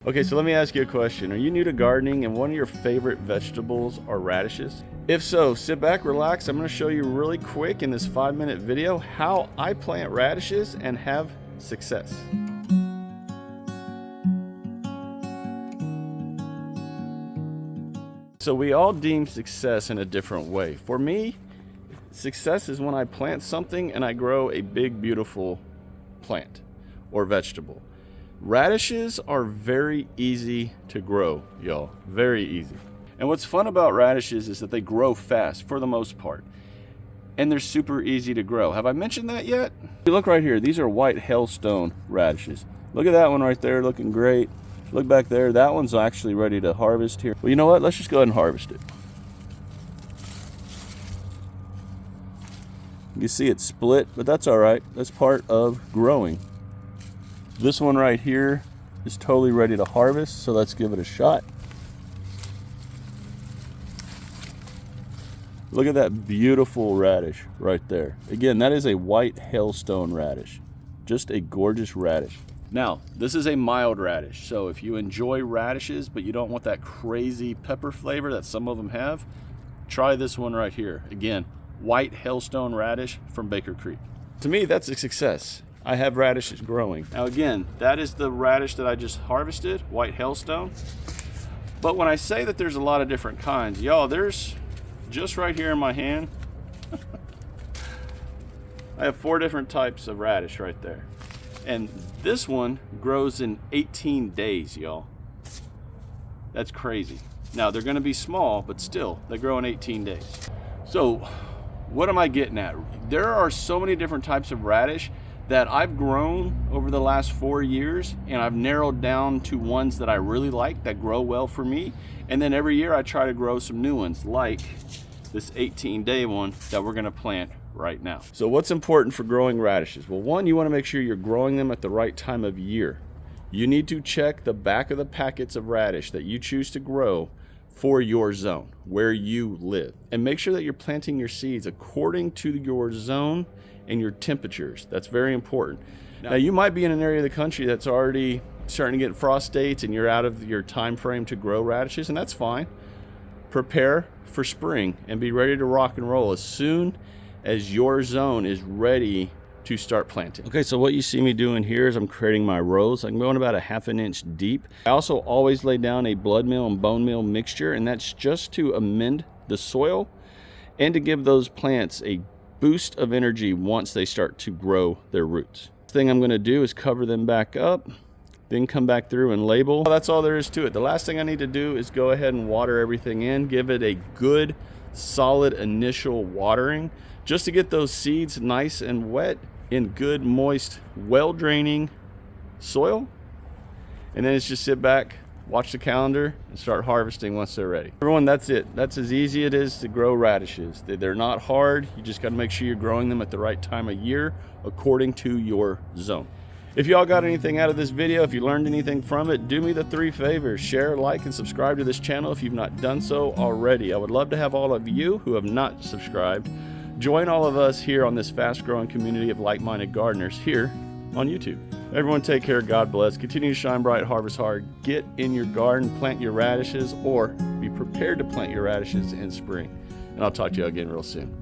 Okay, so let me ask you a question. Are you new to gardening and one of your favorite vegetables are radishes? If so, sit back, relax. I'm going to show you really quick in this 5-minute video how I plant radishes and have success. So we all deem success in a different way. For me, success is when I plant something and I grow a big, beautiful plant or vegetable. Radishes are very easy to grow, y'all. Very easy. And what's fun about radishes is that they grow fast for the most part. And they're super easy to grow. Have I mentioned that yet? You look right here. These are white hailstone radishes. Look at that one right there, looking great. Look back there. That one's actually ready to harvest here. Well, you know what? Let's just go ahead and harvest it. You see it's split, but that's all right. That's part of growing. This one right here is totally ready to harvest, so let's give it a shot. Look at that beautiful radish right there. Again, that is a white hailstone radish. Just a gorgeous radish. Now, this is a mild radish, so if you enjoy radishes, but you don't want that crazy pepper flavor that some of them have, try this one right here. Again, white hailstone radish from Baker Creek. To me, that's a success. I have radishes growing. Now again, that is the radish that I just harvested, white hailstone. But when I say that there's a lot of different kinds, y'all, there's just right here in my hand, I have 4 different types of radish right there. And this one grows in 18 days, y'all. That's crazy. Now they're gonna be small, but still, they grow in 18 days. So what am I getting at? There are so many different types of radish that I've grown over the last 4 years, and I've narrowed down to ones that I really like that grow well for me. And then every year I try to grow some new ones, like this 18-day one that we're gonna plant right now. So what's important for growing radishes? Well, one, you wanna make sure you're growing them at the right time of year. You need to check the back of the packets of radish that you choose to grow for your zone, where you live. And make sure that you're planting your seeds according to your zone and your temperatures. That's very important. Now you might be in an area of the country that's already starting to get frost dates and you're out of your time frame to grow radishes, and that's fine. Prepare for spring and be ready to rock and roll as soon as your zone is ready to start planting. Okay, so what you see me doing here is I'm creating my rows. I'm going about a ½ inch deep. I also always lay down a blood meal and bone meal mixture, and that's just to amend the soil and to give those plants a boost of energy once they start to grow their roots. The thing I'm going to do is cover them back up, then come back through and label. That's all there is to it. The last thing I need to do is go ahead and water everything in, give it a good solid initial watering just to get those seeds nice and wet in good, moist, well-draining soil. And then it's just sit back, watch the calendar, and start harvesting once they're ready. Everyone, that's it. That's as easy it is to grow radishes. They're not hard. You just got to make sure you're growing them at the right time of year according to your zone. If y'all got anything out of this video, if you learned anything from it, do me the 3 favors. Share, like, and subscribe to this channel if you've not done so already. I would love to have all of you who have not subscribed join all of us here on this fast-growing community of like-minded gardeners here on YouTube. Everyone take care, God bless. Continue to shine bright, harvest hard. Get in your garden, plant your radishes, or be prepared to plant your radishes in spring. And I'll talk to you again real soon.